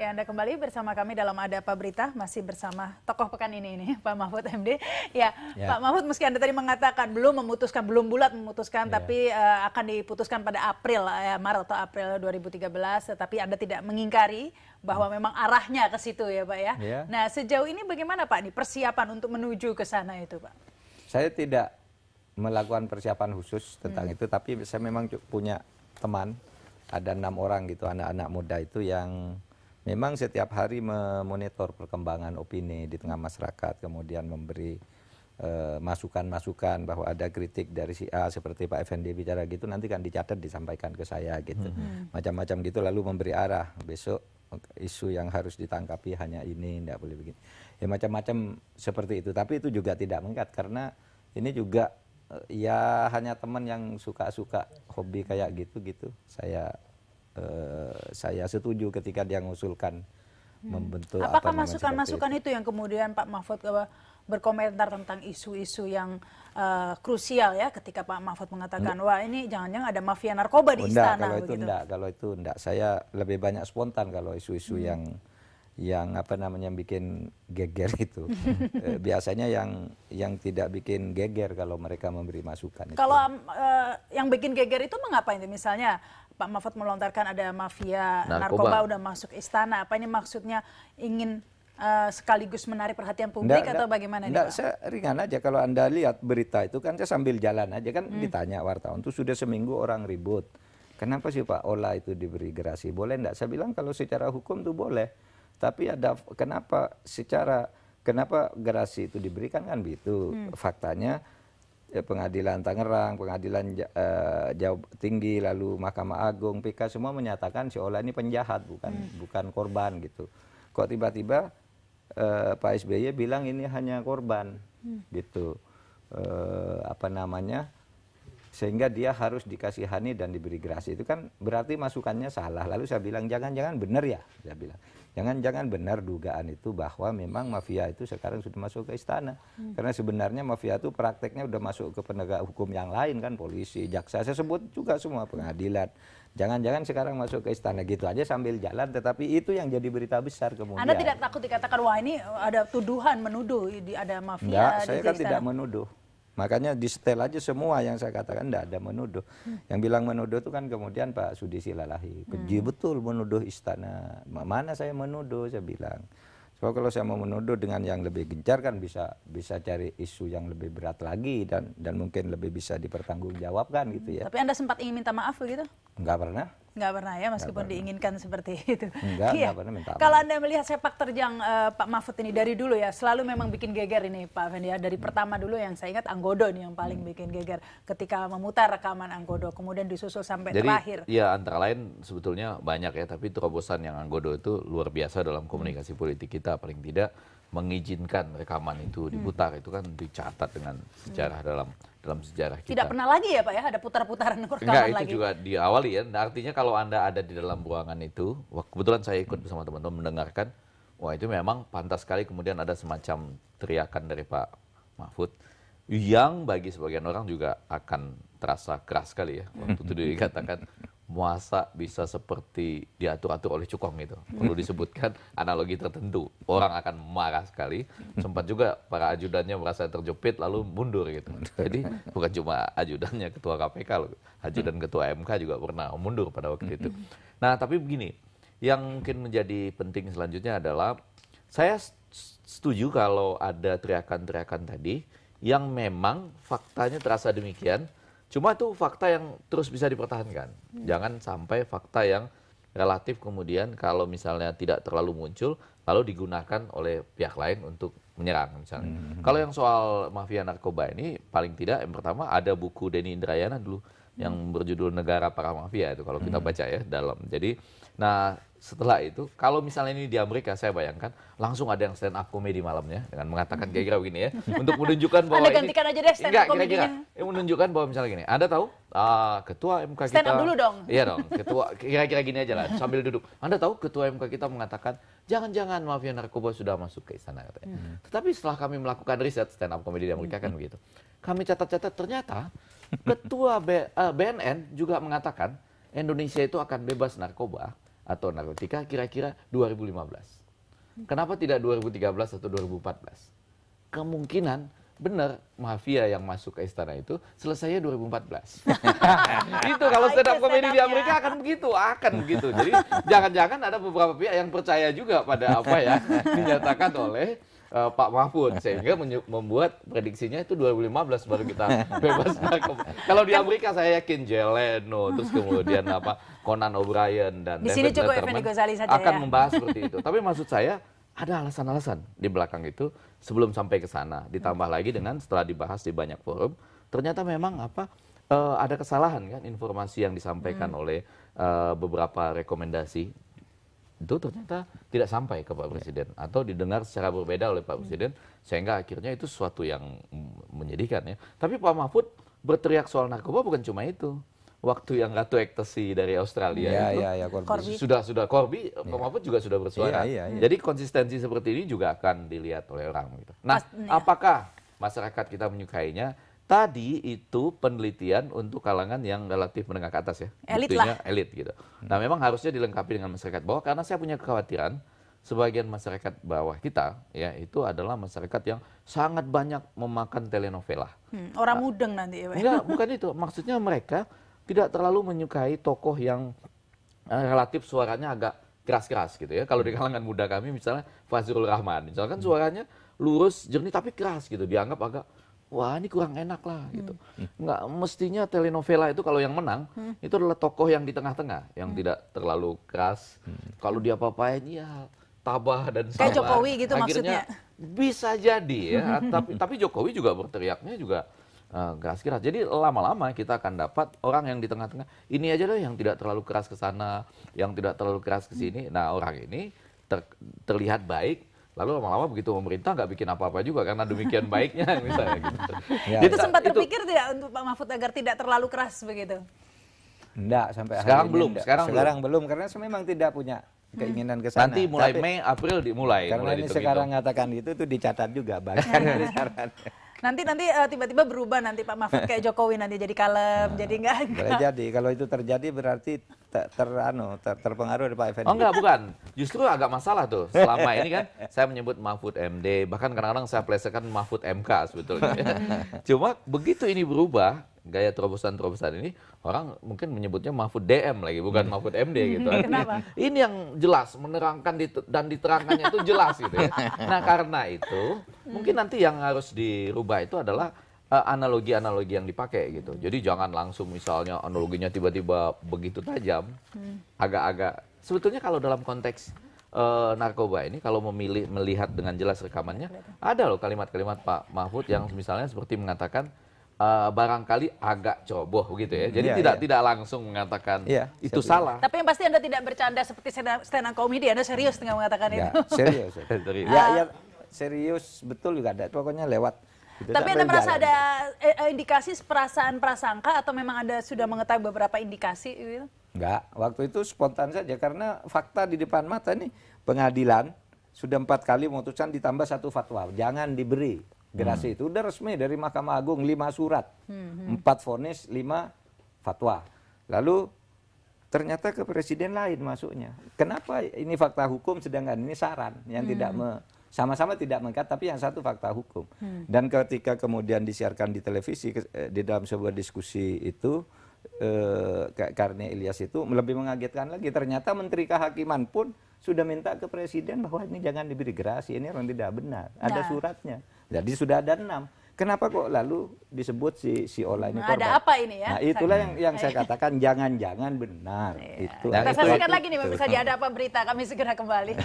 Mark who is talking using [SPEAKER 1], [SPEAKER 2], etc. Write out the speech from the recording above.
[SPEAKER 1] Ya, Anda kembali bersama kami dalam Ada Apa Berita, masih bersama tokoh pekan ini, Pak Mahfud MD. Ya, Pak Mahfud, meski Anda tadi mengatakan belum bulat memutuskan, tapi akan diputuskan pada April, Maret atau April 2013, tetapi Anda tidak mengingkari bahwa memang arahnya ke situ ya, Pak ya. Nah, sejauh ini bagaimana Pak nih persiapan untuk menuju ke sana itu, Pak?
[SPEAKER 2] Saya tidak melakukan persiapan khusus tentang itu, tapi saya memang punya teman, ada 6 orang gitu, anak-anak muda itu yang memang setiap hari memonitor perkembangan opini di tengah masyarakat, kemudian memberi masukan-masukan bahwa ada kritik dari si A seperti Pak Effendi bicara gitu, nanti kan dicatat disampaikan ke saya gitu, macam-macam gitu, lalu memberi arah besok isu yang harus ditangkapi hanya ini, tidak boleh begini, ya macam-macam seperti itu. Tapi itu juga tidak mengikat karena ini juga ya hanya teman yang suka-suka hobi kayak gitu. Saya setuju ketika dia mengusulkan membentuk.
[SPEAKER 1] Apakah masukan-masukan itu yang kemudian Pak Mahfud berkomentar tentang isu-isu yang krusial ya, ketika Pak Mahfud mengatakan wah ini jangan-jangan ada mafia narkoba di istana?
[SPEAKER 2] Kalau itu enggak. Saya lebih banyak spontan kalau isu-isu yang apa namanya bikin geger itu. Biasanya yang tidak bikin geger kalau mereka memberi masukan.
[SPEAKER 1] Kalau yang bikin geger itu mengapa itu? Misalnya Pak Mahfud melontarkan ada mafia narkoba udah masuk istana. Apa ini maksudnya ingin sekaligus menarik perhatian publik atau bagaimana?
[SPEAKER 2] Enggak, saya ringan aja. Kalau Anda lihat berita itu kan saya sambil jalan aja kan ditanya wartawan itu sudah seminggu orang ribut. Kenapa sih Pak Ola itu diberi gerasi? Boleh enggak? Saya bilang kalau secara hukum tuh boleh. Tapi ada kenapa gerasi itu diberikan kan gitu. Faktanya Pengadilan Tangerang, Pengadilan Jawa Tinggi, lalu Mahkamah Agung, PK semua menyatakan si Ola ini penjahat, bukan korban gitu. Kok tiba-tiba Pak SBY bilang ini hanya korban gitu. Sehingga dia harus dikasihani dan diberi gerasi. Itu kan berarti masukannya salah. Lalu saya bilang jangan-jangan benar ya, saya bilang. Jangan-jangan benar dugaan itu bahwa memang mafia itu sekarang sudah masuk ke istana. Karena sebenarnya mafia itu prakteknya sudah masuk ke penegak hukum yang lain kan, polisi, jaksa, saya sebut juga semua, pengadilan. Jangan-jangan sekarang masuk ke istana gitu aja sambil jalan, tetapi itu yang jadi berita besar kemudian.
[SPEAKER 1] Anda tidak takut dikatakan wah ini ada tuduhan menuduh ada mafia?
[SPEAKER 2] Enggak, saya kan
[SPEAKER 1] istana.
[SPEAKER 2] tidak menuduh. Makanya di setel aja semua yang saya katakan tidak ada menuduh. Yang bilang menuduh itu kan kemudian Pak Sudi Silalahi. Keji betul menuduh istana. Mana saya menuduh, saya bilang. So, kalau saya mau menuduh dengan yang lebih gencar kan bisa cari isu yang lebih berat lagi dan mungkin lebih bisa dipertanggungjawabkan gitu ya.
[SPEAKER 1] Tapi Anda sempat ingin minta maaf begitu?
[SPEAKER 2] Enggak pernah.
[SPEAKER 1] Nggak pernah ya, meskipun diinginkan seperti itu.
[SPEAKER 2] Enggak pernah minta maaf.
[SPEAKER 1] Kalau Anda melihat sepak terjang Pak Mahfud ini dari dulu ya, selalu memang bikin geger ini Pak Effendi ya. Dari pertama dulu yang saya ingat Anggodo nih yang paling bikin geger. Ketika memutar rekaman Anggodo, kemudian disusul sampai terakhir.
[SPEAKER 3] Jadi ya antara lain sebetulnya banyak ya, tapi terobosan yang Anggodo itu luar biasa dalam komunikasi politik kita. Paling tidak mengizinkan rekaman itu diputar, itu kan dicatat dengan sejarah dalam sejarah kita.
[SPEAKER 1] Tidak pernah lagi ya Pak ya, ada putar-putaran rekaman lagi?
[SPEAKER 3] Enggak, itu juga diawali ya. Nah, artinya kalau Anda ada di dalam ruangan itu, kebetulan saya ikut bersama teman-teman mendengarkan, wah itu memang pantas sekali kemudian ada semacam teriakan dari Pak Mahfud, yang bagi sebagian orang juga akan terasa keras sekali ya. Waktu itu dikatakan, masa bisa seperti diatur-atur oleh cukong itu. Perlu disebutkan analogi tertentu. Orang akan marah sekali. Sempat juga para ajudannya merasa terjepit lalu mundur gitu. Jadi bukan cuma ajudannya ketua KPK loh. Ajudan ketua MK juga pernah mundur pada waktu itu. Nah tapi begini, yang mungkin menjadi penting selanjutnya adalah saya setuju kalau ada teriakan-teriakan tadi yang memang faktanya terasa demikian. Cuma itu fakta yang terus bisa dipertahankan. Jangan sampai fakta yang relatif kemudian kalau misalnya tidak terlalu muncul, lalu digunakan oleh pihak lain untuk menyerang misalnya. Kalau yang soal mafia narkoba ini, paling tidak yang pertama ada buku Denny Indrayana dulu yang berjudul Negara Para Mafia itu kalau kita baca ya dalam. Jadi, nah setelah itu, kalau misalnya ini di Amerika, saya bayangkan langsung ada yang stand up comedy malamnya dengan mengatakan kira-kira begini ya, untuk menunjukkan bahwa
[SPEAKER 1] Anda gantikan aja deh stand up comedy-nya.
[SPEAKER 3] Menunjukkan bahwa misalnya gini, Anda tahu ketua MK kita.
[SPEAKER 1] Stand up dulu dong.
[SPEAKER 3] Iya dong, ketua kira-kira gini aja lah sambil duduk. Anda tahu ketua MK kita mengatakan jangan-jangan mafia narkoba sudah masuk ke istana katanya. Tetapi setelah kami melakukan riset stand up comedy di Amerika kan begitu. Kami catat-catat ternyata ketua BNN juga mengatakan Indonesia itu akan bebas narkoba atau narkotika kira-kira 2015. Kenapa tidak 2013 atau 2014? Kemungkinan benar mafia yang masuk ke istana itu selesainya 2014. Itu kalau stand up comedy di Amerika akan begitu. Jadi jangan-jangan ada beberapa pihak yang percaya juga pada apa yang dinyatakan oleh Pak Mahfud, sehingga membuat prediksinya itu 2015 baru kita bebas narkoba. Kalau di Amerika saya yakin Jay Leno, terus kemudian Conan O'Brien dan
[SPEAKER 1] di sini
[SPEAKER 3] David
[SPEAKER 1] cukup
[SPEAKER 3] Letterman
[SPEAKER 1] Effendi Ghazali saja
[SPEAKER 3] akan
[SPEAKER 1] ya.
[SPEAKER 3] membahas seperti itu. Tapi maksud saya ada alasan-alasan di belakang itu sebelum sampai ke sana. Ditambah lagi dengan setelah dibahas di banyak forum, ternyata memang ada kesalahan kan informasi yang disampaikan oleh beberapa rekomendasi itu ternyata tidak sampai ke Pak Presiden atau didengar secara berbeda oleh Pak Presiden, sehingga akhirnya itu sesuatu yang menyedihkan ya. Tapi Pak Mahfud berteriak soal narkoba bukan cuma itu. Waktu yang Ratu Ecstasy dari Australia sudah Corby, Pak Mahfud juga sudah bersuara. Jadi konsistensi seperti ini juga akan dilihat oleh orang gitu. Nah, apakah masyarakat kita menyukainya? Tadi itu penelitian untuk kalangan yang relatif menengah ke atas ya.
[SPEAKER 1] Elit lah.
[SPEAKER 3] Elit gitu. Nah memang harusnya dilengkapi dengan masyarakat bawah, karena saya punya kekhawatiran sebagian masyarakat bawah kita ya itu adalah masyarakat yang sangat banyak memakan telenovela.
[SPEAKER 1] Orang mudeng nanti ya Pak.
[SPEAKER 3] Enggak, bukan itu. Maksudnya mereka tidak terlalu menyukai tokoh yang relatif suaranya agak keras-keras gitu ya. Kalau di kalangan muda kami misalnya Fazrul Rahman, misalkan suaranya lurus, jernih tapi keras gitu. Dianggap agak wah ini kurang enak lah gitu. Nggak mestinya telenovela itu kalau yang menang itu adalah tokoh yang di tengah-tengah, yang tidak terlalu keras. Kalau dia apa-apain ya tabah dan sabar.
[SPEAKER 1] Kayak Jokowi gitu
[SPEAKER 3] akhirnya,
[SPEAKER 1] maksudnya.
[SPEAKER 3] Bisa jadi ya, tapi Jokowi juga berteriaknya juga keras-keras. Jadi lama-lama kita akan dapat orang yang di tengah-tengah. Ini aja deh yang tidak terlalu keras ke sana, yang tidak terlalu keras ke sini. Nah orang ini terlihat baik. Lalu lama-lama begitu pemerintah nggak bikin apa-apa juga karena demikian baiknya misalnya gitu.
[SPEAKER 1] Ya. Itu sempat terpikir tidak untuk Pak Mahfud agar tidak terlalu keras begitu?
[SPEAKER 2] Enggak, sampai
[SPEAKER 3] sekarang
[SPEAKER 2] hari
[SPEAKER 3] belum.
[SPEAKER 2] ini
[SPEAKER 3] Sekarang
[SPEAKER 2] belum karena memang tidak punya keinginan ke sana.
[SPEAKER 3] Nanti mulai Mei, April dimulai.
[SPEAKER 2] Karena ini sekarang ngatakan itu dicatat juga bahkan dari saran.
[SPEAKER 1] Nanti tiba-tiba berubah nanti Pak Mahfud kayak Jokowi nanti jadi kalem, jadi enggak.
[SPEAKER 2] Boleh jadi. Kalau itu terjadi berarti terpengaruh dari Pak Effendi.
[SPEAKER 3] Oh enggak, bukan. Justru agak masalah tuh. Selama ini kan saya menyebut Mahfud MD, bahkan kadang-kadang saya plesetkan Mahfud MK sebetulnya. Cuma begitu ini berubah, gaya terobosan-terobosan ini, orang mungkin menyebutnya Mahfud DM lagi, bukan Mahfud MD gitu.
[SPEAKER 1] Kenapa?
[SPEAKER 3] Ini yang jelas, menerangkan dan diterangkannya itu jelas gitu ya. Nah karena itu, mungkin nanti yang harus dirubah itu adalah analogi-analogi yang dipakai gitu. Jadi jangan langsung misalnya analoginya tiba-tiba begitu tajam, agak-agak. Sebetulnya kalau dalam konteks narkoba ini, kalau melihat dengan jelas rekamannya, ada loh kalimat-kalimat Pak Mahfud yang misalnya seperti mengatakan barangkali agak ceroboh begitu ya. Jadi tidak langsung mengatakan itu salah.
[SPEAKER 1] Tapi yang pasti Anda tidak bercanda seperti stand up comedy, Anda serius dengan mengatakan itu.
[SPEAKER 2] Serius. Serius betul juga ada. Pokoknya lewat. Gitu,
[SPEAKER 1] tapi Anda merasa ada indikasi perasaan prasangka atau memang Anda sudah mengetahui beberapa indikasi gitu?
[SPEAKER 2] Enggak, waktu itu spontan saja karena fakta di depan mata nih, pengadilan sudah 4 kali memutuskan ditambah 1 fatwa, jangan diberi gerasi itu. Udah resmi dari Mahkamah Agung 5 surat, 4 vonis, 5 fatwa. Lalu ternyata ke presiden lain masuknya. Kenapa ini fakta hukum sedangkan ini saran yang tidak sama-sama tidak mengikat, tapi yang satu fakta hukum. Dan ketika kemudian disiarkan di televisi di dalam sebuah diskusi itu, Karnia Ilyas itu lebih mengagetkan lagi. Ternyata Menteri Kehakiman pun sudah minta ke presiden bahwa ini jangan diberi gerasi, ini orang tidak benar. Ada suratnya. Jadi sudah ada 6. Kenapa kok lalu disebut si Ola ini korban?
[SPEAKER 1] Ada apa ini ya?
[SPEAKER 2] Nah itulah yang saya katakan jangan-jangan benar. Itu.
[SPEAKER 1] Kita saksikan lagi nih bisa di Ada Apa Berita, kami segera kembali.